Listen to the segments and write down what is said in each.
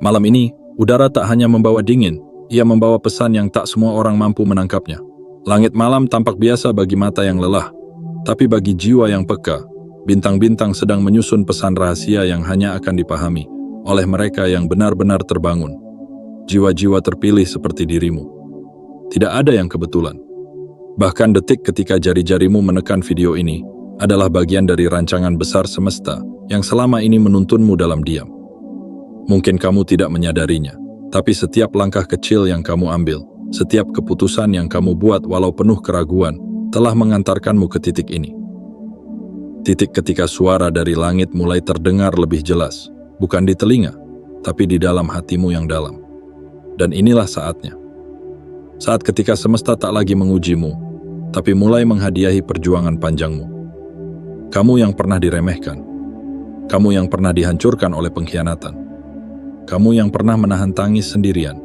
Malam ini, udara tak hanya membawa dingin, ia membawa pesan yang tak semua orang mampu menangkapnya. Langit malam tampak biasa bagi mata yang lelah, tapi bagi jiwa yang peka, bintang-bintang sedang menyusun pesan rahasia yang hanya akan dipahami oleh mereka yang benar-benar terbangun. Jiwa-jiwa terpilih seperti dirimu. Tidak ada yang kebetulan. Bahkan detik ketika jari-jarimu menekan video ini adalah bagian dari rancangan besar semesta yang selama ini menuntunmu dalam diam. Mungkin kamu tidak menyadarinya, tapi setiap langkah kecil yang kamu ambil, setiap keputusan yang kamu buat walau penuh keraguan, telah mengantarkanmu ke titik ini. Titik ketika suara dari langit mulai terdengar lebih jelas, bukan di telinga, tapi di dalam hatimu yang dalam. Dan inilah saatnya. Saat ketika semesta tak lagi mengujimu, tapi mulai menghadiahi perjuangan panjangmu. Kamu yang pernah diremehkan, kamu yang pernah dihancurkan oleh pengkhianatan, kamu yang pernah menahan tangis sendirian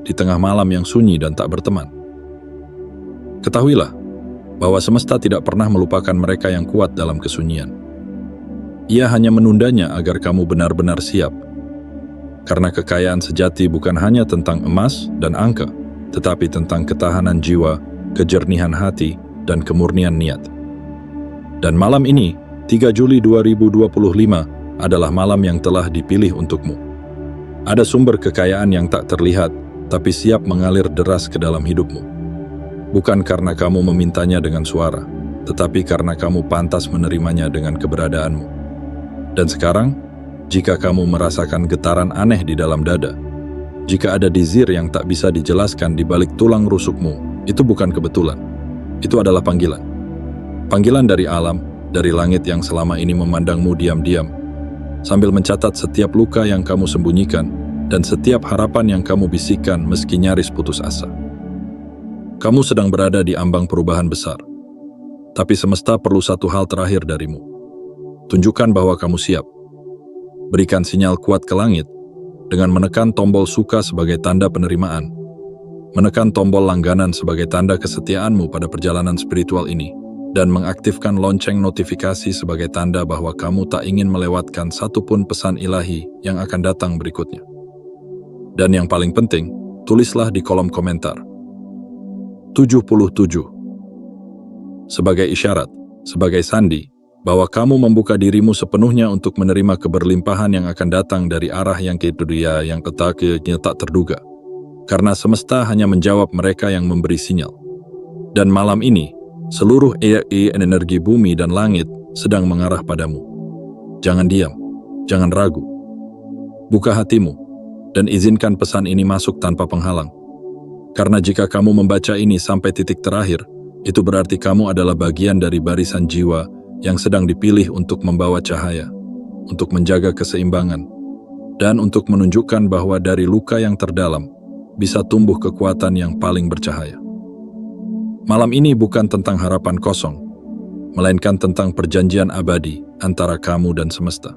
di tengah malam yang sunyi dan tak berteman. Ketahuilah bahwa semesta tidak pernah melupakan mereka yang kuat dalam kesunyian. Ia hanya menundanya agar kamu benar-benar siap. Karena kekayaan sejati bukan hanya tentang emas dan angka, tetapi tentang ketahanan jiwa, kejernihan hati, dan kemurnian niat. Dan malam ini, 3 Juli 2025, adalah malam yang telah dipilih untukmu. Ada sumber kekayaan yang tak terlihat, tapi siap mengalir deras ke dalam hidupmu. Bukan karena kamu memintanya dengan suara, tetapi karena kamu pantas menerimanya dengan keberadaanmu. Dan sekarang, jika kamu merasakan getaran aneh di dalam dada, jika ada dizir yang tak bisa dijelaskan di balik tulang rusukmu, itu bukan kebetulan. Itu adalah panggilan. Panggilan dari alam, dari langit yang selama ini memandangmu diam-diam, sambil mencatat setiap luka yang kamu sembunyikan dan setiap harapan yang kamu bisikkan meski nyaris putus asa. Kamu sedang berada di ambang perubahan besar, tapi semesta perlu satu hal terakhir darimu. Tunjukkan bahwa kamu siap. Berikan sinyal kuat ke langit dengan menekan tombol suka sebagai tanda penerimaan, menekan tombol langganan sebagai tanda kesetiaanmu pada perjalanan spiritual ini, dan mengaktifkan lonceng notifikasi sebagai tanda bahwa kamu tak ingin melewatkan satupun pesan ilahi yang akan datang berikutnya. Dan yang paling penting, tulislah di kolom komentar 77 sebagai isyarat, sebagai sandi, bahwa kamu membuka dirimu sepenuhnya untuk menerima keberlimpahan yang akan datang dari arah yang kedua yang tak terduga. Karena semesta hanya menjawab mereka yang memberi sinyal. Dan malam ini, seluruh energi bumi dan langit sedang mengarah padamu. Jangan diam, jangan ragu. Buka hatimu, dan izinkan pesan ini masuk tanpa penghalang. Karena jika kamu membaca ini sampai titik terakhir, itu berarti kamu adalah bagian dari barisan jiwa yang sedang dipilih untuk membawa cahaya, untuk menjaga keseimbangan, dan untuk menunjukkan bahwa dari luka yang terdalam bisa tumbuh kekuatan yang paling bercahaya. Malam ini bukan tentang harapan kosong, melainkan tentang perjanjian abadi antara kamu dan semesta.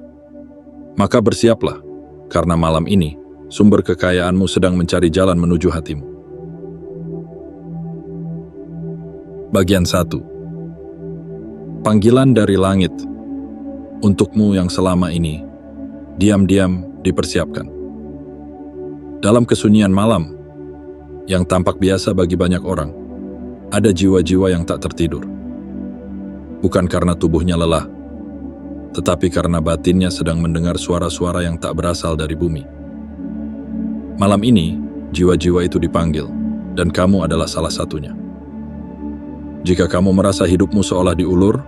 Maka bersiaplah, karena malam ini, sumber kekayaanmu sedang mencari jalan menuju hatimu. Bagian 1. Panggilan dari langit untukmu yang selama ini diam-diam dipersiapkan. Dalam kesunyian malam, yang tampak biasa bagi banyak orang, ada jiwa-jiwa yang tak tertidur. Bukan karena tubuhnya lelah, tetapi karena batinnya sedang mendengar suara-suara yang tak berasal dari bumi. Malam ini, jiwa-jiwa itu dipanggil, dan kamu adalah salah satunya. Jika kamu merasa hidupmu seolah diulur,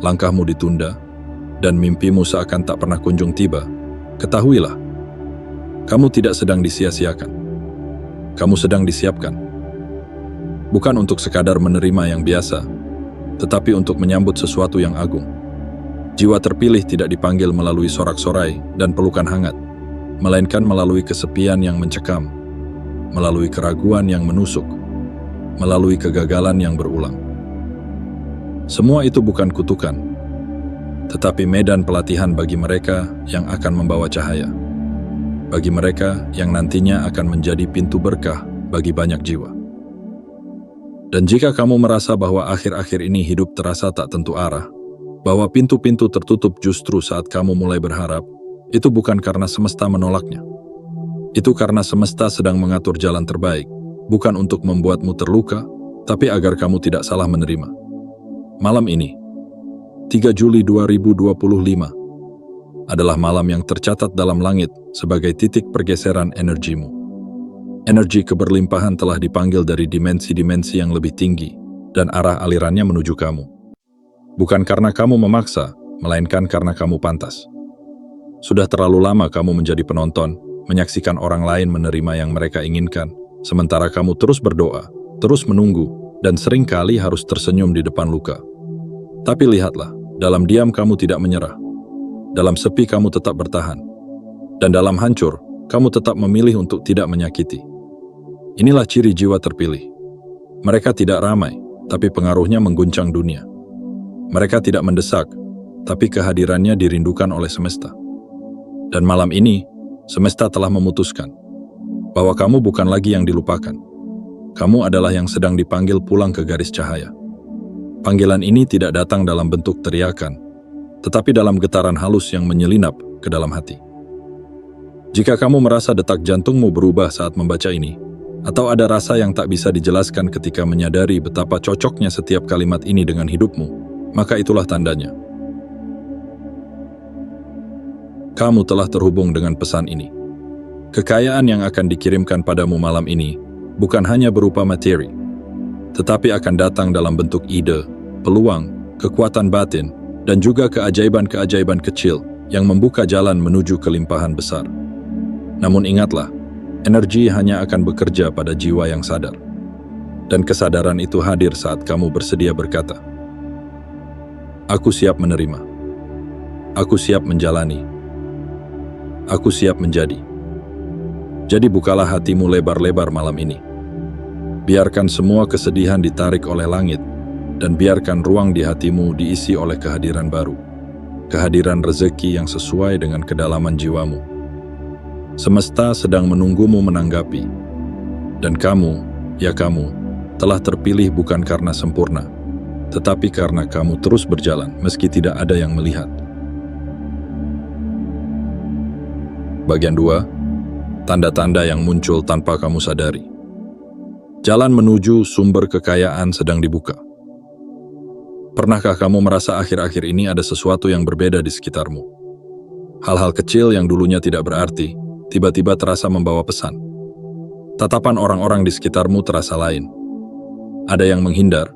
langkahmu ditunda, dan mimpimu seakan tak pernah kunjung tiba, ketahuilah, kamu tidak sedang disia-siakan. Kamu sedang disiapkan. Bukan untuk sekadar menerima yang biasa, tetapi untuk menyambut sesuatu yang agung. Jiwa terpilih tidak dipanggil melalui sorak-sorai dan pelukan hangat, melainkan melalui kesepian yang mencekam, melalui keraguan yang menusuk, melalui kegagalan yang berulang. Semua itu bukan kutukan, tetapi medan pelatihan bagi mereka yang akan membawa cahaya, bagi mereka yang nantinya akan menjadi pintu berkah bagi banyak jiwa. Dan jika kamu merasa bahwa akhir-akhir ini hidup terasa tak tentu arah, bahwa pintu-pintu tertutup justru saat kamu mulai berharap, itu bukan karena semesta menolaknya. Itu karena semesta sedang mengatur jalan terbaik, bukan untuk membuatmu terluka, tapi agar kamu tidak salah menerima. Malam ini, 3 Juli 2025, adalah malam yang tercatat dalam langit sebagai titik pergeseran energimu. Energi keberlimpahan telah dipanggil dari dimensi-dimensi yang lebih tinggi, dan arah alirannya menuju kamu. Bukan karena kamu memaksa, melainkan karena kamu pantas. Sudah terlalu lama kamu menjadi penonton, menyaksikan orang lain menerima yang mereka inginkan, sementara kamu terus berdoa, terus menunggu, dan seringkali harus tersenyum di depan luka. Tapi lihatlah, dalam diam kamu tidak menyerah. Dalam sepi kamu tetap bertahan. Dan dalam hancur, kamu tetap memilih untuk tidak menyakiti. Inilah ciri jiwa terpilih. Mereka tidak ramai, tapi pengaruhnya mengguncang dunia. Mereka tidak mendesak, tapi kehadirannya dirindukan oleh semesta. Dan malam ini, semesta telah memutuskan bahwa kamu bukan lagi yang dilupakan. Kamu adalah yang sedang dipanggil pulang ke garis cahaya. Panggilan ini tidak datang dalam bentuk teriakan, tetapi dalam getaran halus yang menyelinap ke dalam hati. Jika kamu merasa detak jantungmu berubah saat membaca ini, atau ada rasa yang tak bisa dijelaskan ketika menyadari betapa cocoknya setiap kalimat ini dengan hidupmu, maka itulah tandanya. Kamu telah terhubung dengan pesan ini. Kekayaan yang akan dikirimkan padamu malam ini bukan hanya berupa materi, tetapi akan datang dalam bentuk ide, peluang, kekuatan batin, dan juga keajaiban-keajaiban kecil yang membuka jalan menuju kelimpahan besar. Namun ingatlah, energi hanya akan bekerja pada jiwa yang sadar. Dan kesadaran itu hadir saat kamu bersedia berkata, "Aku siap menerima. Aku siap menjalani. Aku siap menjadi." Jadi bukalah hatimu lebar-lebar malam ini. Biarkan semua kesedihan ditarik oleh langit, dan biarkan ruang di hatimu diisi oleh kehadiran baru. Kehadiran rezeki yang sesuai dengan kedalaman jiwamu. Semesta sedang menunggumu menanggapi. Dan kamu, ya kamu, telah terpilih bukan karena sempurna, tetapi karena kamu terus berjalan meski tidak ada yang melihat. Bagian 2. Tanda-tanda yang muncul tanpa kamu sadari. Jalan menuju sumber kekayaan sedang dibuka. Pernahkah kamu merasa akhir-akhir ini ada sesuatu yang berbeda di sekitarmu? Hal-hal kecil yang dulunya tidak berarti, tiba-tiba terasa membawa pesan. Tatapan orang-orang di sekitarmu terasa lain. Ada yang menghindar,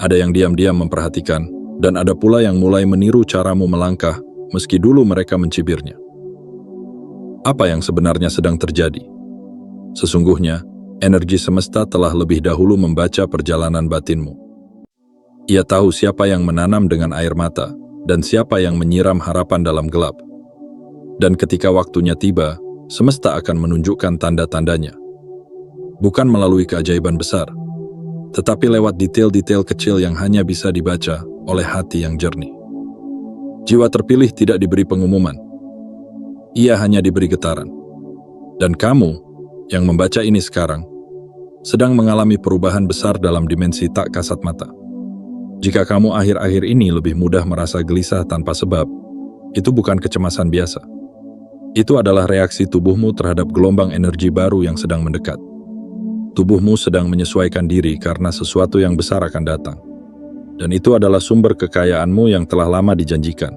ada yang diam-diam memperhatikan, dan ada pula yang mulai meniru caramu melangkah meski dulu mereka mencibirnya. Apa yang sebenarnya sedang terjadi? Sesungguhnya, energi semesta telah lebih dahulu membaca perjalanan batinmu. Ia tahu siapa yang menanam dengan air mata dan siapa yang menyiram harapan dalam gelap. Dan ketika waktunya tiba, semesta akan menunjukkan tanda-tandanya. Bukan melalui keajaiban besar, tetapi lewat detail-detail kecil yang hanya bisa dibaca oleh hati yang jernih. Jiwa terpilih tidak diberi pengumuman. Ia hanya diberi getaran. Dan kamu, yang membaca ini sekarang, sedang mengalami perubahan besar dalam dimensi tak kasat mata. Jika kamu akhir-akhir ini lebih mudah merasa gelisah tanpa sebab, itu bukan kecemasan biasa. Itu adalah reaksi tubuhmu terhadap gelombang energi baru yang sedang mendekat. Tubuhmu sedang menyesuaikan diri karena sesuatu yang besar akan datang. Dan itu adalah sumber kekayaanmu yang telah lama dijanjikan.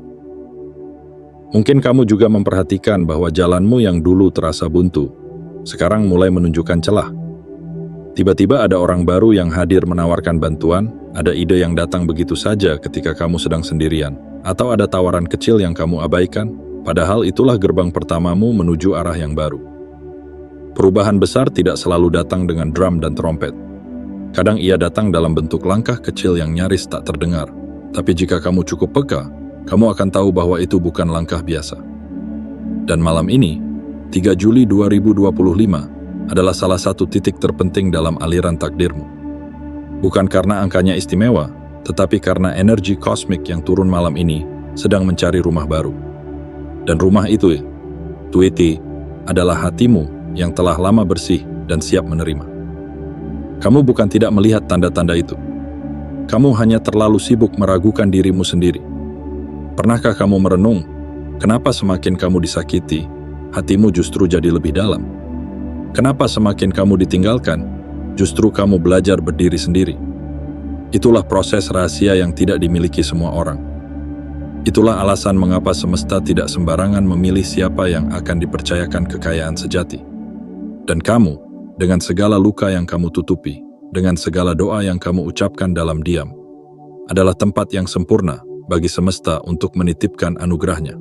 Mungkin kamu juga memperhatikan bahwa jalanmu yang dulu terasa buntu, sekarang mulai menunjukkan celah. Tiba-tiba ada orang baru yang hadir menawarkan bantuan, ada ide yang datang begitu saja ketika kamu sedang sendirian, atau ada tawaran kecil yang kamu abaikan, padahal itulah gerbang pertamamu menuju arah yang baru. Perubahan besar tidak selalu datang dengan drum dan trompet. Kadang ia datang dalam bentuk langkah kecil yang nyaris tak terdengar, tapi jika kamu cukup peka, kamu akan tahu bahwa itu bukan langkah biasa. Dan malam ini, 3 Juli 2025, adalah salah satu titik terpenting dalam aliran takdirmu. Bukan karena angkanya istimewa, tetapi karena energi kosmik yang turun malam ini sedang mencari rumah baru. Dan rumah itu, Tweety, adalah hatimu yang telah lama bersih dan siap menerima. Kamu bukan tidak melihat tanda-tanda itu. Kamu hanya terlalu sibuk meragukan dirimu sendiri. Pernahkah kamu merenung, kenapa semakin kamu disakiti, hatimu justru jadi lebih dalam? Kenapa semakin kamu ditinggalkan, justru kamu belajar berdiri sendiri? Itulah proses rahasia yang tidak dimiliki semua orang. Itulah alasan mengapa semesta tidak sembarangan memilih siapa yang akan dipercayakan kekayaan sejati. Dan kamu, dengan segala luka yang kamu tutupi, dengan segala doa yang kamu ucapkan dalam diam, adalah tempat yang sempurna bagi semesta untuk menitipkan anugerahnya.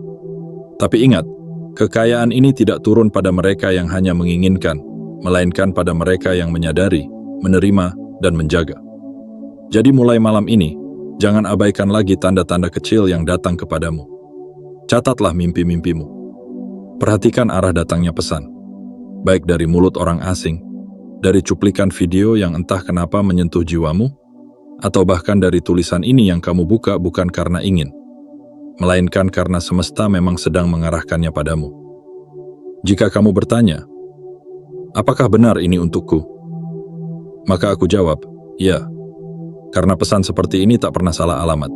Tapi ingat, kekayaan ini tidak turun pada mereka yang hanya menginginkan, melainkan pada mereka yang menyadari, menerima, dan menjaga. Jadi mulai malam ini, jangan abaikan lagi tanda-tanda kecil yang datang kepadamu. Catatlah mimpi-mimpimu. Perhatikan arah datangnya pesan, baik dari mulut orang asing, dari cuplikan video yang entah kenapa menyentuh jiwamu, atau bahkan dari tulisan ini yang kamu buka bukan karena ingin, melainkan karena semesta memang sedang mengarahkannya padamu. Jika kamu bertanya, apakah benar ini untukku? Maka aku jawab, ya. Karena pesan seperti ini tak pernah salah alamat.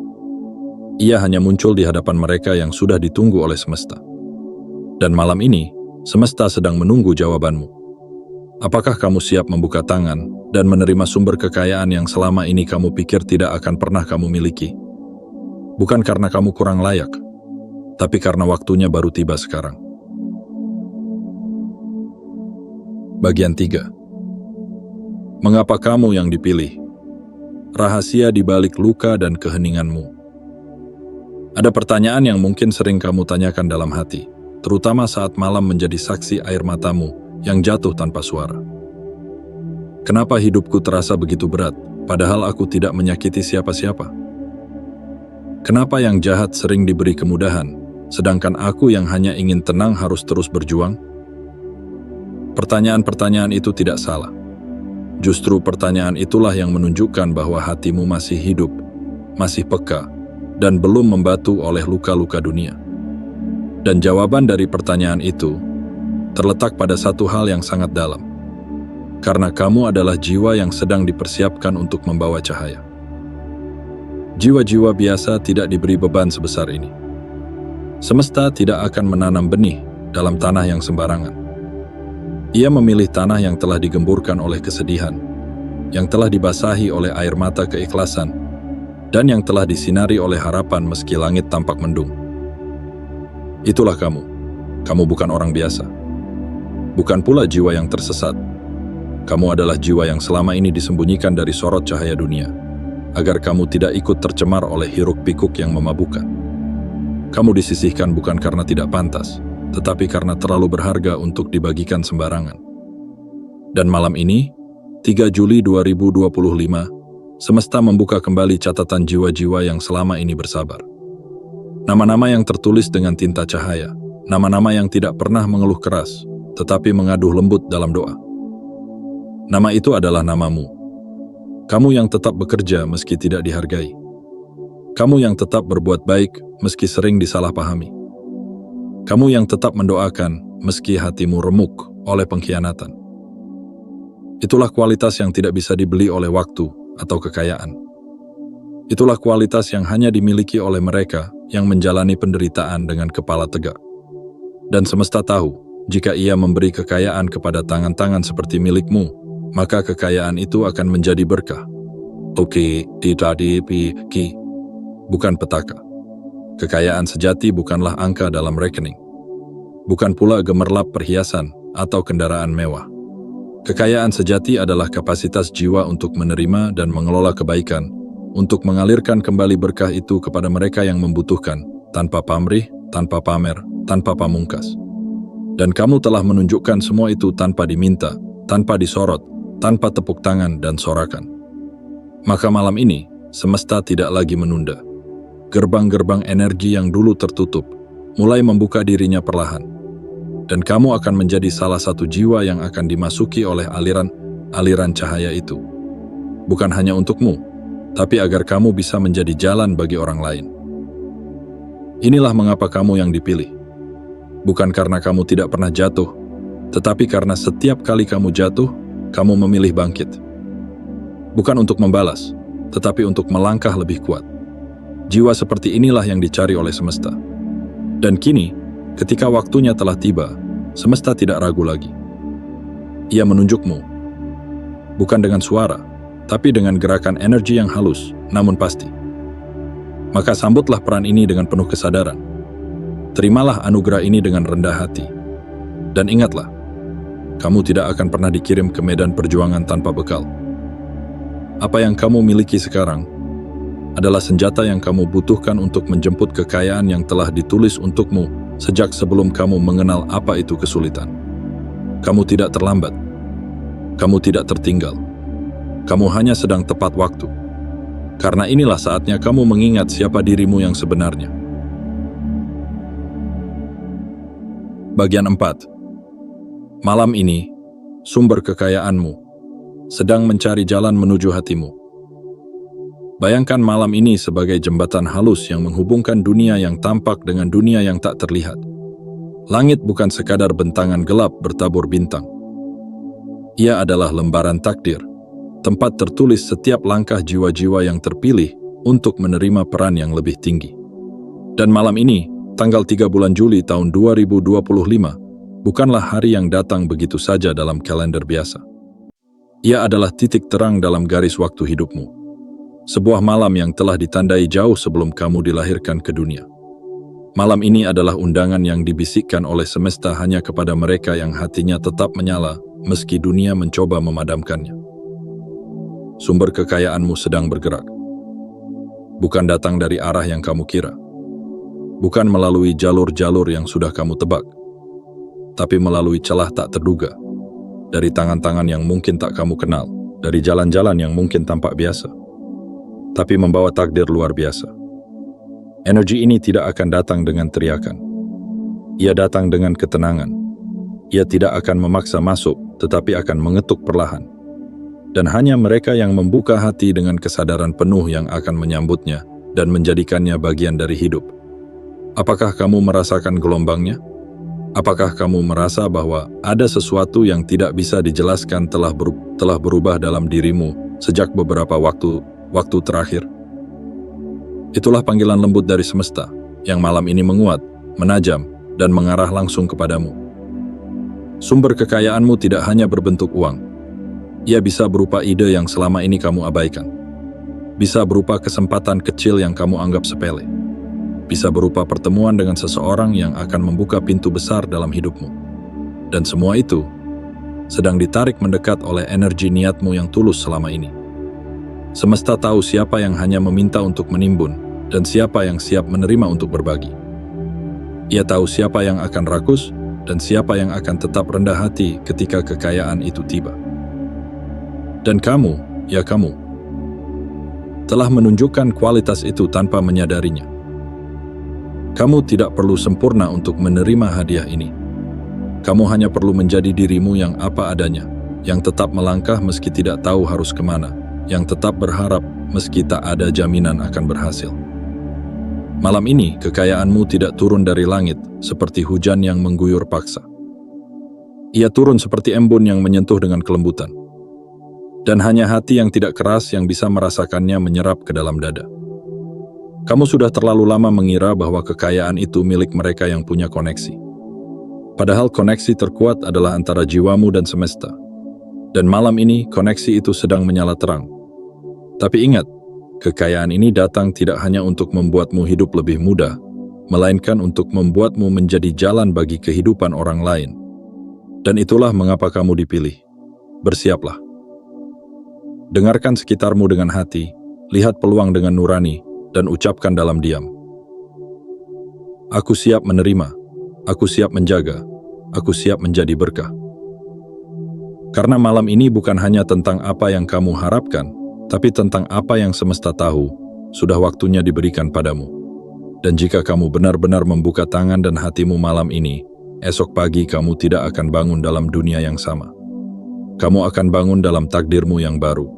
Ia hanya muncul di hadapan mereka yang sudah ditunggu oleh semesta. Dan malam ini, semesta sedang menunggu jawabanmu. Apakah kamu siap membuka tangan dan menerima sumber kekayaan yang selama ini kamu pikir tidak akan pernah kamu miliki? Bukan karena kamu kurang layak, tapi karena waktunya baru tiba sekarang. Bagian 3. Mengapa kamu yang dipilih? Rahasia di balik luka dan keheninganmu. Ada pertanyaan yang mungkin sering kamu tanyakan dalam hati, terutama saat malam menjadi saksi air matamu yang jatuh tanpa suara. Kenapa hidupku terasa begitu berat, padahal aku tidak menyakiti siapa-siapa? Kenapa yang jahat sering diberi kemudahan, sedangkan aku yang hanya ingin tenang harus terus berjuang? Pertanyaan-pertanyaan itu tidak salah. Justru pertanyaan itulah yang menunjukkan bahwa hatimu masih hidup, masih peka, dan belum membatu oleh luka-luka dunia. Dan jawaban dari pertanyaan itu terletak pada satu hal yang sangat dalam. Karena kamu adalah jiwa yang sedang dipersiapkan untuk membawa cahaya. Jiwa-jiwa biasa tidak diberi beban sebesar ini. Semesta tidak akan menanam benih dalam tanah yang sembarangan. Ia memilih tanah yang telah digemburkan oleh kesedihan, yang telah dibasahi oleh air mata keikhlasan, dan yang telah disinari oleh harapan meski langit tampak mendung. Itulah kamu. Kamu bukan orang biasa. Bukan pula jiwa yang tersesat. Kamu adalah jiwa yang selama ini disembunyikan dari sorot cahaya dunia, agar kamu tidak ikut tercemar oleh hiruk-pikuk yang memabukkan. Kamu disisihkan bukan karena tidak pantas, tetapi karena terlalu berharga untuk dibagikan sembarangan. Dan malam ini, 3 Juli 2025, semesta membuka kembali catatan jiwa-jiwa yang selama ini bersabar. Nama-nama yang tertulis dengan tinta cahaya, nama-nama yang tidak pernah mengeluh keras, tetapi mengaduh lembut dalam doa. Nama itu adalah namamu. Kamu yang tetap bekerja meski tidak dihargai. Kamu yang tetap berbuat baik meski sering disalahpahami. Kamu yang tetap mendoakan meski hatimu remuk oleh pengkhianatan. Itulah kualitas yang tidak bisa dibeli oleh waktu atau kekayaan. Itulah kualitas yang hanya dimiliki oleh mereka yang menjalani penderitaan dengan kepala tegak. Dan semesta tahu, jika ia memberi kekayaan kepada tangan-tangan seperti milikmu, maka kekayaan itu akan menjadi berkah. Oke, tidak dipikir. Bukan petaka. Kekayaan sejati bukanlah angka dalam rekening. Bukan pula gemerlap perhiasan atau kendaraan mewah. Kekayaan sejati adalah kapasitas jiwa untuk menerima dan mengelola kebaikan, untuk mengalirkan kembali berkah itu kepada mereka yang membutuhkan, tanpa pamrih, tanpa pamer, tanpa pamungkas. Dan kamu telah menunjukkan semua itu tanpa diminta, tanpa disorot, tanpa tepuk tangan dan sorakan. Maka malam ini, semesta tidak lagi menunda. Gerbang-gerbang energi yang dulu tertutup mulai membuka dirinya perlahan. Dan kamu akan menjadi salah satu jiwa yang akan dimasuki oleh aliran cahaya itu. Bukan hanya untukmu, tapi agar kamu bisa menjadi jalan bagi orang lain. Inilah mengapa kamu yang dipilih. Bukan karena kamu tidak pernah jatuh, tetapi karena setiap kali kamu jatuh, kamu memilih bangkit. Bukan untuk membalas, tetapi untuk melangkah lebih kuat. Jiwa seperti inilah yang dicari oleh semesta. Dan kini, ketika waktunya telah tiba, semesta tidak ragu lagi. Ia menunjukmu, bukan dengan suara, tapi dengan gerakan energi yang halus, namun pasti. Maka sambutlah peran ini dengan penuh kesadaran. Terimalah anugerah ini dengan rendah hati. Dan ingatlah, kamu tidak akan pernah dikirim ke medan perjuangan tanpa bekal. Apa yang kamu miliki sekarang adalah senjata yang kamu butuhkan untuk menjemput kekayaan yang telah ditulis untukmu sejak sebelum kamu mengenal apa itu kesulitan. Kamu tidak terlambat. Kamu tidak tertinggal. Kamu hanya sedang tepat waktu. Karena inilah saatnya kamu mengingat siapa dirimu yang sebenarnya. Bagian 4. Malam ini, sumber kekayaanmu sedang mencari jalan menuju hatimu. Bayangkan malam ini sebagai jembatan halus yang menghubungkan dunia yang tampak dengan dunia yang tak terlihat. Langit bukan sekadar bentangan gelap bertabur bintang. Ia adalah lembaran takdir, tempat tertulis setiap langkah jiwa-jiwa yang terpilih untuk menerima peran yang lebih tinggi. Dan malam ini, tanggal 3 bulan Juli tahun 2025, bukanlah hari yang datang begitu saja dalam kalender biasa. Ia adalah titik terang dalam garis waktu hidupmu. Sebuah malam yang telah ditandai jauh sebelum kamu dilahirkan ke dunia. Malam ini adalah undangan yang dibisikkan oleh semesta hanya kepada mereka yang hatinya tetap menyala meski dunia mencoba memadamkannya. Sumber kekayaanmu sedang bergerak. Bukan datang dari arah yang kamu kira. Bukan melalui jalur-jalur yang sudah kamu tebak. Tapi melalui celah tak terduga. Dari tangan-tangan yang mungkin tak kamu kenal. Dari jalan-jalan yang mungkin tampak biasa. Tapi membawa takdir luar biasa. Energi ini tidak akan datang dengan teriakan. Ia datang dengan ketenangan. Ia tidak akan memaksa masuk, tetapi akan mengetuk perlahan. Dan hanya mereka yang membuka hati dengan kesadaran penuh yang akan menyambutnya dan menjadikannya bagian dari hidup. Apakah kamu merasakan gelombangnya? Apakah kamu merasa bahwa ada sesuatu yang tidak bisa dijelaskan telah berubah dalam dirimu sejak beberapa waktu terakhir? Itulah panggilan lembut dari semesta yang malam ini menguat, menajam, dan mengarah langsung kepadamu. Sumber kekayaanmu tidak hanya berbentuk uang. Ia bisa berupa ide yang selama ini kamu abaikan. Bisa berupa kesempatan kecil yang kamu anggap sepele. Bisa berupa pertemuan dengan seseorang yang akan membuka pintu besar dalam hidupmu. Dan semua itu sedang ditarik mendekat oleh energi niatmu yang tulus selama ini. Semesta tahu siapa yang hanya meminta untuk menimbun dan siapa yang siap menerima untuk berbagi. Ia tahu siapa yang akan rakus dan siapa yang akan tetap rendah hati ketika kekayaan itu tiba. Dan kamu, ya kamu, telah menunjukkan kualitas itu tanpa menyadarinya. Kamu tidak perlu sempurna untuk menerima hadiah ini. Kamu hanya perlu menjadi dirimu yang apa adanya, yang tetap melangkah meski tidak tahu harus kemana, yang tetap berharap meski tak ada jaminan akan berhasil. Malam ini, kekayaanmu tidak turun dari langit seperti hujan yang mengguyur paksa. Ia turun seperti embun yang menyentuh dengan kelembutan. Dan hanya hati yang tidak keras yang bisa merasakannya menyerap ke dalam dada. Kamu sudah terlalu lama mengira bahwa kekayaan itu milik mereka yang punya koneksi. Padahal koneksi terkuat adalah antara jiwamu dan semesta. Dan malam ini, koneksi itu sedang menyala terang. Tapi ingat, kekayaan ini datang tidak hanya untuk membuatmu hidup lebih mudah, melainkan untuk membuatmu menjadi jalan bagi kehidupan orang lain. Dan itulah mengapa kamu dipilih. Bersiaplah. Dengarkan sekitarmu dengan hati, lihat peluang dengan nurani, dan ucapkan dalam diam. Aku siap menerima, aku siap menjaga, aku siap menjadi berkah. Karena malam ini bukan hanya tentang apa yang kamu harapkan, tapi tentang apa yang semesta tahu, sudah waktunya diberikan padamu. Dan jika kamu benar-benar membuka tangan dan hatimu malam ini, esok pagi kamu tidak akan bangun dalam dunia yang sama. Kamu akan bangun dalam takdirmu yang baru.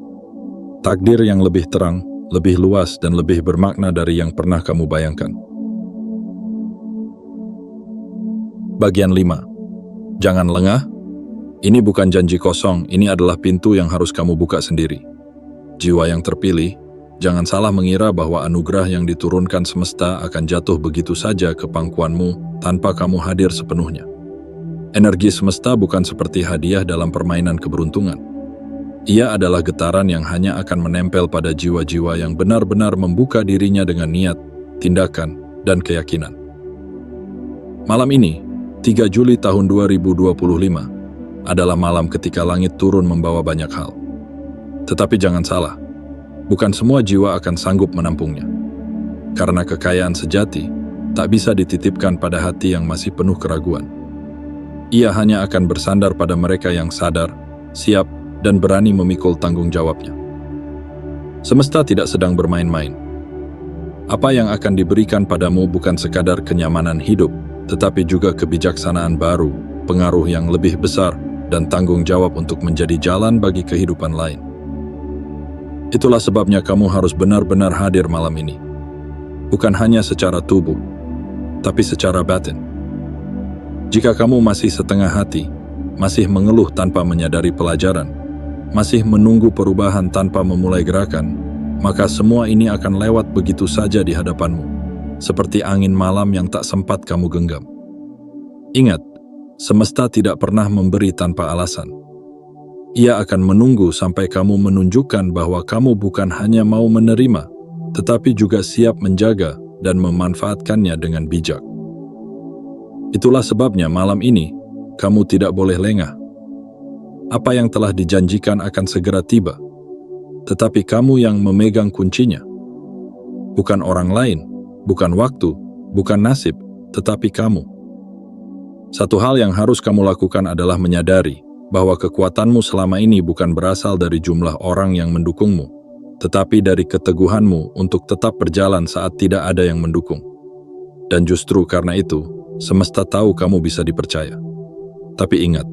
Takdir yang lebih terang, lebih luas, dan lebih bermakna dari yang pernah kamu bayangkan. Bagian 5. Jangan lengah. Ini bukan janji kosong, ini adalah pintu yang harus kamu buka sendiri. Jiwa yang terpilih, jangan salah mengira bahwa anugerah yang diturunkan semesta akan jatuh begitu saja ke pangkuanmu tanpa kamu hadir sepenuhnya. Energi semesta bukan seperti hadiah dalam permainan keberuntungan. Ia adalah getaran yang hanya akan menempel pada jiwa-jiwa yang benar-benar membuka dirinya dengan niat, tindakan, dan keyakinan. Malam ini, 3 Juli tahun 2025, adalah malam ketika langit turun membawa banyak hal. Tetapi jangan salah, bukan semua jiwa akan sanggup menampungnya. Karena kekayaan sejati tak bisa dititipkan pada hati yang masih penuh keraguan. Ia hanya akan bersandar pada mereka yang sadar, siap, dan berani memikul tanggung jawabnya. Semesta tidak sedang bermain-main. Apa yang akan diberikan padamu bukan sekadar kenyamanan hidup, tetapi juga kebijaksanaan baru, pengaruh yang lebih besar, dan tanggung jawab untuk menjadi jalan bagi kehidupan lain. Itulah sebabnya kamu harus benar-benar hadir malam ini. Bukan hanya secara tubuh, tapi secara batin. Jika kamu masih setengah hati, masih mengeluh tanpa menyadari pelajaran, masih menunggu perubahan tanpa memulai gerakan, maka semua ini akan lewat begitu saja di hadapanmu, seperti angin malam yang tak sempat kamu genggam. Ingat, semesta tidak pernah memberi tanpa alasan. Ia akan menunggu sampai kamu menunjukkan bahwa kamu bukan hanya mau menerima, tetapi juga siap menjaga dan memanfaatkannya dengan bijak. Itulah sebabnya malam ini, kamu tidak boleh lengah. Apa yang telah dijanjikan akan segera tiba, tetapi kamu yang memegang kuncinya. Bukan orang lain, bukan waktu, bukan nasib, tetapi kamu. Satu hal yang harus kamu lakukan adalah menyadari bahwa kekuatanmu selama ini bukan berasal dari jumlah orang yang mendukungmu, tetapi dari keteguhanmu untuk tetap berjalan saat tidak ada yang mendukung. Dan justru karena itu, semesta tahu kamu bisa dipercaya. Tapi ingat,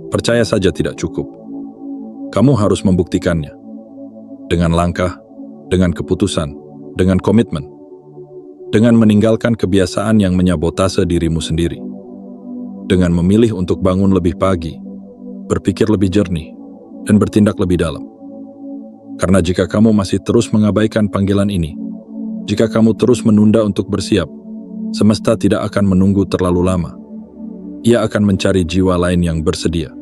percaya saja tidak cukup. Kamu harus membuktikannya. Dengan langkah, dengan keputusan, dengan komitmen. Dengan meninggalkan kebiasaan yang menyabotase dirimu sendiri. Dengan memilih untuk bangun lebih pagi, berpikir lebih jernih, dan bertindak lebih dalam. Karena jika kamu masih terus mengabaikan panggilan ini, jika kamu terus menunda untuk bersiap, semesta tidak akan menunggu terlalu lama. Ia akan mencari jiwa lain yang bersedia.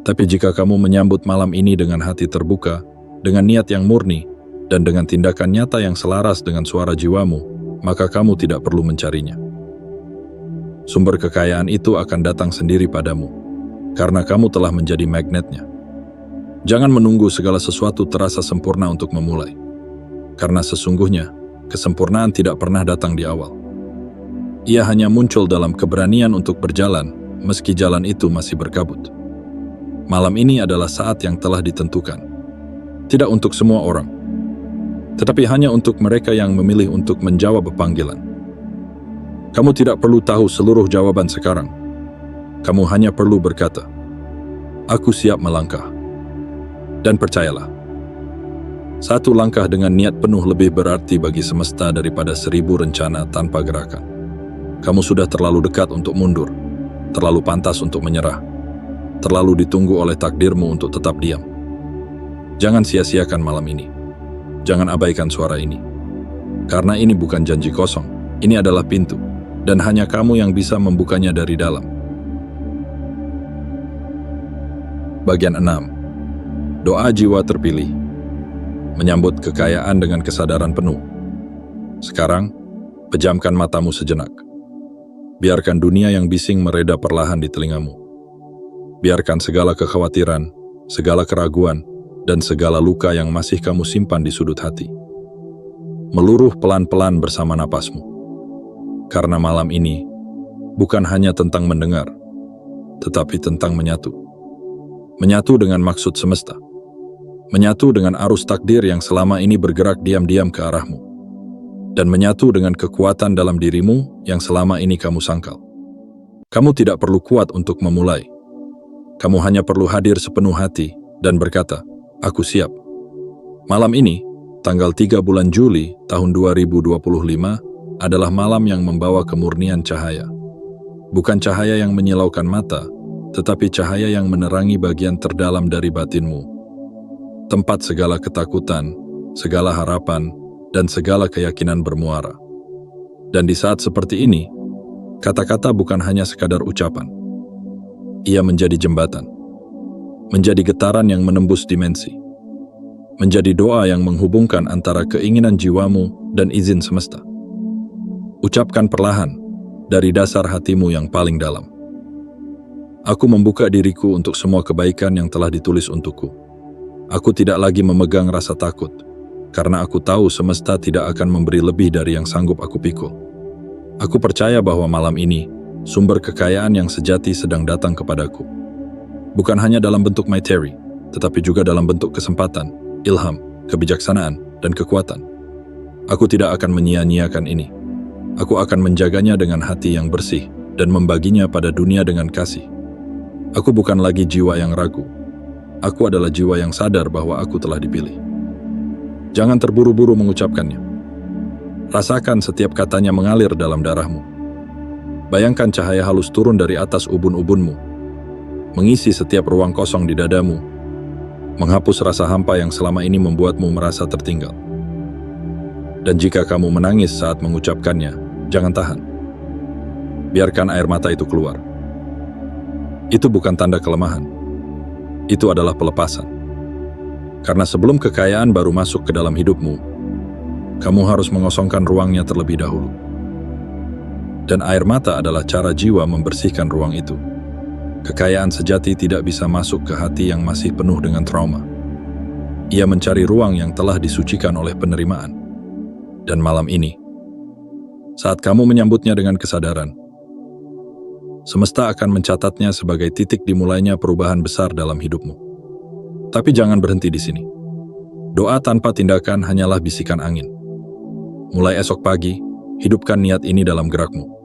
Tapi jika kamu menyambut malam ini dengan hati terbuka, dengan niat yang murni, dan dengan tindakan nyata yang selaras dengan suara jiwamu, maka kamu tidak perlu mencarinya. Sumber kekayaan itu akan datang sendiri padamu, karena kamu telah menjadi magnetnya. Jangan menunggu segala sesuatu terasa sempurna untuk memulai. Karena sesungguhnya, kesempurnaan tidak pernah datang di awal. Ia hanya muncul dalam keberanian untuk berjalan, meski jalan itu masih berkabut. Malam ini adalah saat yang telah ditentukan. Tidak untuk semua orang, tetapi hanya untuk mereka yang memilih untuk menjawab panggilan. Kamu tidak perlu tahu seluruh jawaban sekarang. Kamu hanya perlu berkata, "Aku siap melangkah." Dan percayalah, satu langkah dengan niat penuh lebih berarti bagi semesta daripada 1000 rencana tanpa gerakan. Kamu sudah terlalu dekat untuk mundur, terlalu pantas untuk menyerah, terlalu ditunggu oleh takdirmu untuk tetap diam. Jangan sia-siakan malam ini. Jangan abaikan suara ini. Karena ini bukan janji kosong, ini adalah pintu, dan hanya kamu yang bisa membukanya dari dalam. Bagian 6. Doa jiwa terpilih. Menyambut kekayaan dengan kesadaran penuh. Sekarang, pejamkan matamu sejenak. Biarkan dunia yang bising mereda perlahan di telingamu. Biarkan segala kekhawatiran, segala keraguan, dan segala luka yang masih kamu simpan di sudut hati meluruh pelan-pelan bersama napasmu. Karena malam ini bukan hanya tentang mendengar, tetapi tentang menyatu. Menyatu dengan maksud semesta. Menyatu dengan arus takdir yang selama ini bergerak diam-diam ke arahmu. Dan menyatu dengan kekuatan dalam dirimu yang selama ini kamu sangkal. Kamu tidak perlu kuat untuk memulai. Kamu hanya perlu hadir sepenuh hati dan berkata, "Aku siap." Malam ini, tanggal 3 bulan Juli tahun 2025, adalah malam yang membawa kemurnian cahaya. Bukan cahaya yang menyilaukan mata, tetapi cahaya yang menerangi bagian terdalam dari batinmu. Tempat segala ketakutan, segala harapan, dan segala keyakinan bermuara. Dan di saat seperti ini, kata-kata bukan hanya sekadar ucapan. Ia menjadi jembatan, menjadi getaran yang menembus dimensi, menjadi doa yang menghubungkan antara keinginan jiwamu dan izin semesta. Ucapkan perlahan dari dasar hatimu yang paling dalam. Aku membuka diriku untuk semua kebaikan yang telah ditulis untukku. Aku tidak lagi memegang rasa takut, karena aku tahu semesta tidak akan memberi lebih dari yang sanggup aku pikul. Aku percaya bahwa malam ini, sumber kekayaan yang sejati sedang datang kepadaku. Bukan hanya dalam bentuk materi, tetapi juga dalam bentuk kesempatan, ilham, kebijaksanaan, dan kekuatan. Aku tidak akan menyia-nyiakan ini. Aku akan menjaganya dengan hati yang bersih dan membaginya pada dunia dengan kasih. Aku bukan lagi jiwa yang ragu. Aku adalah jiwa yang sadar bahwa aku telah dipilih. Jangan terburu-buru mengucapkannya. Rasakan setiap katanya mengalir dalam darahmu. Bayangkan cahaya halus turun dari atas ubun-ubunmu, mengisi setiap ruang kosong di dadamu, menghapus rasa hampa yang selama ini membuatmu merasa tertinggal. Dan jika kamu menangis saat mengucapkannya, jangan tahan. Biarkan air mata itu keluar. Itu bukan tanda kelemahan. Itu adalah pelepasan. Karena sebelum kekayaan baru masuk ke dalam hidupmu, kamu harus mengosongkan ruangnya terlebih dahulu. Dan air mata adalah cara jiwa membersihkan ruang itu. Kekayaan sejati tidak bisa masuk ke hati yang masih penuh dengan trauma. Ia mencari ruang yang telah disucikan oleh penerimaan. Dan malam ini, saat kamu menyambutnya dengan kesadaran, semesta akan mencatatnya sebagai titik dimulainya perubahan besar dalam hidupmu. Tapi jangan berhenti di sini. Doa tanpa tindakan hanyalah bisikan angin. Mulai esok pagi, hidupkan niat ini dalam gerakmu.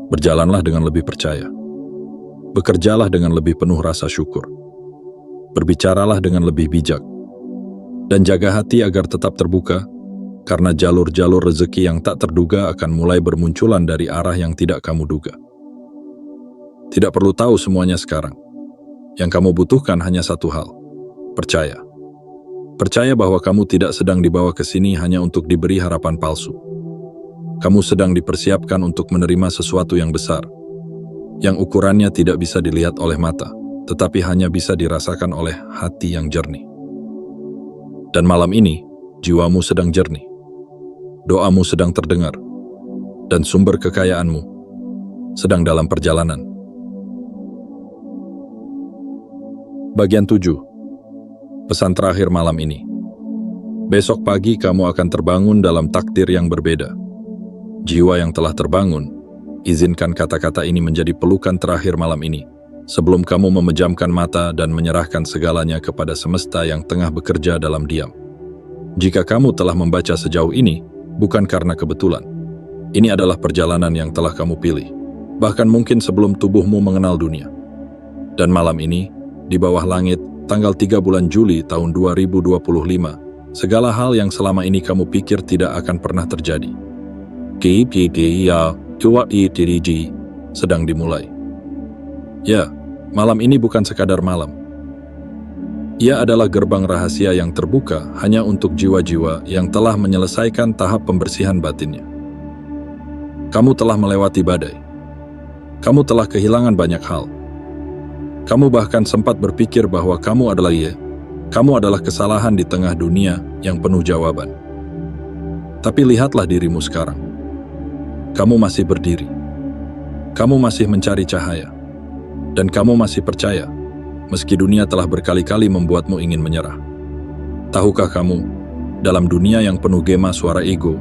Berjalanlah dengan lebih percaya. Bekerjalah dengan lebih penuh rasa syukur. Berbicaralah dengan lebih bijak. Dan jaga hati agar tetap terbuka, karena jalur-jalur rezeki yang tak terduga akan mulai bermunculan dari arah yang tidak kamu duga. Tidak perlu tahu semuanya sekarang. Yang kamu butuhkan hanya satu hal. Percaya. Percaya bahwa kamu tidak sedang dibawa ke sini hanya untuk diberi harapan palsu. Kamu sedang dipersiapkan untuk menerima sesuatu yang besar, yang ukurannya tidak bisa dilihat oleh mata, tetapi hanya bisa dirasakan oleh hati yang jernih. Dan malam ini, jiwamu sedang jernih. Doamu sedang terdengar. Dan sumber kekayaanmu sedang dalam perjalanan. Bagian 7. Pesan terakhir malam ini. Besok pagi kamu akan terbangun dalam takdir yang berbeda. Jiwa yang telah terbangun, izinkan kata-kata ini menjadi pelukan terakhir malam ini, sebelum kamu memejamkan mata dan menyerahkan segalanya kepada semesta yang tengah bekerja dalam diam. Jika kamu telah membaca sejauh ini, bukan karena kebetulan. Ini adalah perjalanan yang telah kamu pilih, bahkan mungkin sebelum tubuhmu mengenal dunia. Dan malam ini, di bawah langit, tanggal 3 bulan Juli tahun 2025, segala hal yang selama ini kamu pikir tidak akan pernah terjadi. Sedang dimulai. Ya, malam ini bukan sekadar malam. Ia adalah gerbang rahasia yang terbuka hanya untuk jiwa-jiwa yang telah menyelesaikan tahap pembersihan batinnya. Kamu telah melewati badai. Kamu telah kehilangan banyak hal. Kamu bahkan sempat berpikir bahwa kamu adalah kesalahan di tengah dunia yang penuh jawaban. Tapi lihatlah dirimu sekarang. Kamu masih berdiri. Kamu masih mencari cahaya. Dan kamu masih percaya, meski dunia telah berkali-kali membuatmu ingin menyerah. Tahukah kamu, dalam dunia yang penuh gema suara ego,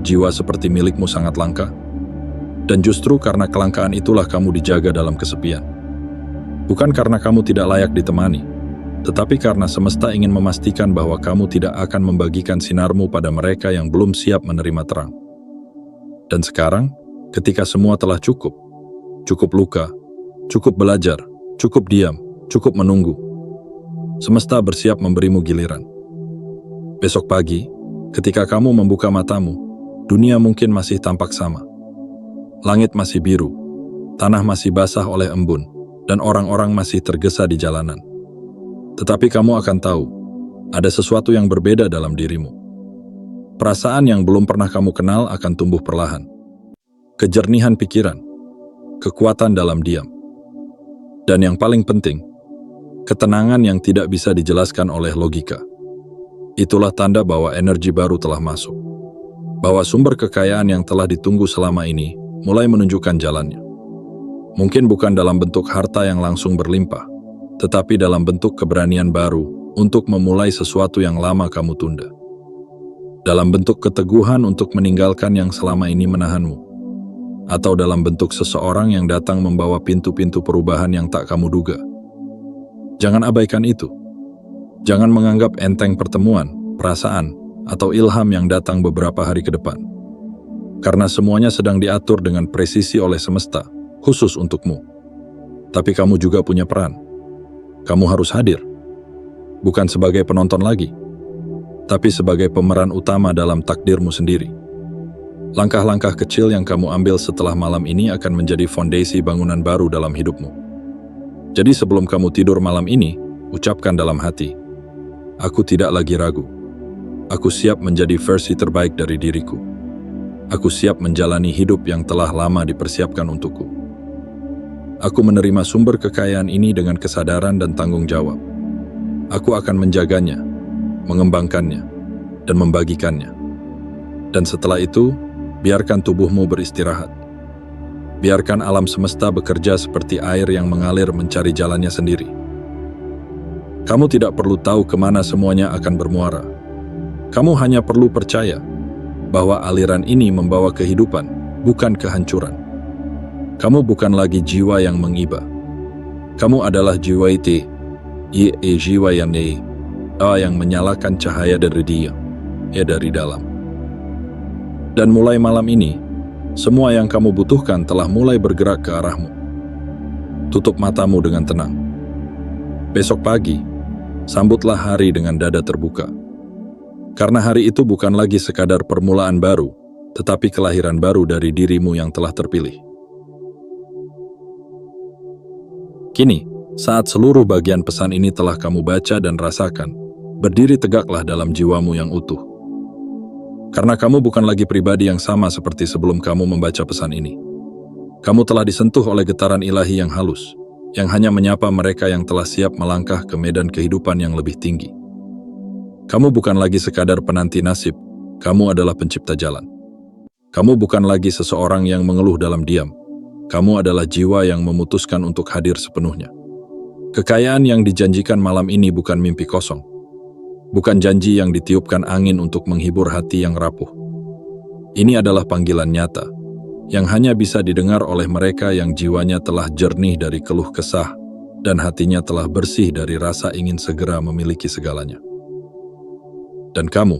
jiwa seperti milikmu sangat langka? Dan justru karena kelangkaan itulah kamu dijaga dalam kesepian. Bukan karena kamu tidak layak ditemani, tetapi karena semesta ingin memastikan bahwa kamu tidak akan membagikan sinarmu pada mereka yang belum siap menerima terang. Dan sekarang, ketika semua telah cukup luka, cukup belajar, cukup diam, cukup menunggu, semesta bersiap memberimu giliran. Besok pagi, ketika kamu membuka matamu, dunia mungkin masih tampak sama. Langit masih biru, tanah masih basah oleh embun, dan orang-orang masih tergesa di jalanan. Tetapi kamu akan tahu, ada sesuatu yang berbeda dalam dirimu. Perasaan yang belum pernah kamu kenal akan tumbuh perlahan. Kejernihan pikiran, kekuatan dalam diam, Dan yang paling penting, ketenangan yang tidak bisa dijelaskan oleh logika. Itulah tanda bahwa energi baru telah masuk. Bahwa sumber kekayaan yang telah ditunggu selama ini mulai menunjukkan jalannya. Mungkin bukan dalam bentuk harta yang langsung berlimpah, tetapi dalam bentuk keberanian baru untuk memulai sesuatu yang lama kamu tunda. Dalam bentuk keteguhan untuk meninggalkan yang selama ini menahanmu. Atau dalam bentuk seseorang yang datang membawa pintu-pintu perubahan yang tak kamu duga. Jangan abaikan itu. Jangan menganggap enteng pertemuan, perasaan, atau ilham yang datang beberapa hari ke depan. Karena semuanya sedang diatur dengan presisi oleh semesta, khusus untukmu. Tapi kamu juga punya peran. Kamu harus hadir. Bukan sebagai penonton lagi, tapi sebagai pemeran utama dalam takdirmu sendiri. Langkah-langkah kecil yang kamu ambil setelah malam ini akan menjadi fondasi bangunan baru dalam hidupmu. Jadi sebelum kamu tidur malam ini, ucapkan dalam hati, aku tidak lagi ragu. Aku siap menjadi versi terbaik dari diriku. Aku siap menjalani hidup yang telah lama dipersiapkan untukku. Aku menerima sumber kekayaan ini dengan kesadaran dan tanggung jawab. Aku akan menjaganya, mengembangkannya, dan membagikannya. Dan setelah itu, biarkan tubuhmu beristirahat. Biarkan alam semesta bekerja seperti air yang mengalir mencari jalannya sendiri. Kamu tidak perlu tahu kemana semuanya akan bermuara. Kamu hanya perlu percaya bahwa aliran ini membawa kehidupan, bukan kehancuran. Kamu bukan lagi jiwa yang mengiba. Kamu adalah jiwa itu, jiwa yang menyalakan cahaya dari dia, dari dalam. Dan mulai malam ini, semua yang kamu butuhkan telah mulai bergerak ke arahmu. Tutup matamu dengan tenang. Besok pagi, sambutlah hari dengan dada terbuka. Karena hari itu bukan lagi sekadar permulaan baru, tetapi kelahiran baru dari dirimu yang telah terpilih. Kini, saat seluruh bagian pesan ini telah kamu baca dan rasakan, berdiri tegaklah dalam jiwamu yang utuh. Karena kamu bukan lagi pribadi yang sama seperti sebelum kamu membaca pesan ini. Kamu telah disentuh oleh getaran ilahi yang halus, yang hanya menyapa mereka yang telah siap melangkah ke medan kehidupan yang lebih tinggi. Kamu bukan lagi sekadar penanti nasib, kamu adalah pencipta jalan. Kamu bukan lagi seseorang yang mengeluh dalam diam, kamu adalah jiwa yang memutuskan untuk hadir sepenuhnya. Kekayaan yang dijanjikan malam ini bukan mimpi kosong, bukan janji yang ditiupkan angin untuk menghibur hati yang rapuh. Ini adalah panggilan nyata, yang hanya bisa didengar oleh mereka yang jiwanya telah jernih dari keluh kesah, dan hatinya telah bersih dari rasa ingin segera memiliki segalanya. Dan kamu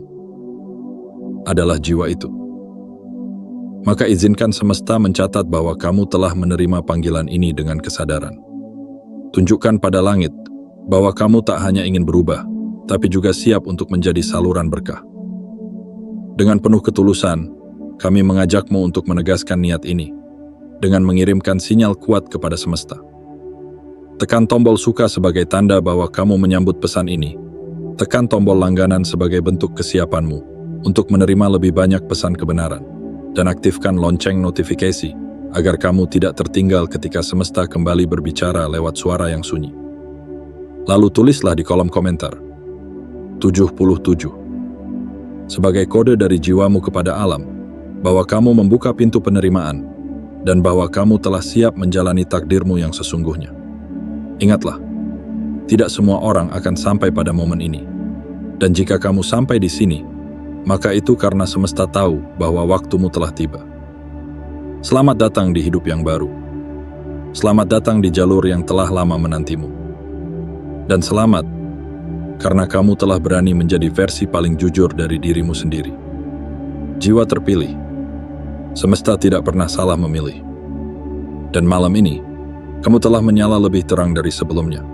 adalah jiwa itu. Maka izinkan semesta mencatat bahwa kamu telah menerima panggilan ini dengan kesadaran. Tunjukkan pada langit bahwa kamu tak hanya ingin berubah, tapi juga siap untuk menjadi saluran berkah. Dengan penuh ketulusan, kami mengajakmu untuk menegaskan niat ini, dengan mengirimkan sinyal kuat kepada semesta. Tekan tombol suka sebagai tanda bahwa kamu menyambut pesan ini. Tekan tombol langganan sebagai bentuk kesiapanmu untuk menerima lebih banyak pesan kebenaran, dan aktifkan lonceng notifikasi agar kamu tidak tertinggal ketika semesta kembali berbicara lewat suara yang sunyi. Lalu tulislah di kolom komentar 77 sebagai kode dari jiwamu kepada alam bahwa kamu membuka pintu penerimaan dan bahwa kamu telah siap menjalani takdirmu yang sesungguhnya. Ingatlah, tidak semua orang akan sampai pada momen ini. Dan jika kamu sampai di sini, maka itu karena semesta tahu bahwa waktumu telah tiba. Selamat datang di hidup yang baru. Selamat datang di jalur yang telah lama menantimu. Dan selamat, karena kamu telah berani menjadi versi paling jujur dari dirimu sendiri. Jiwa terpilih. Semesta tidak pernah salah memilih. Dan malam ini, kamu telah menyala lebih terang dari sebelumnya.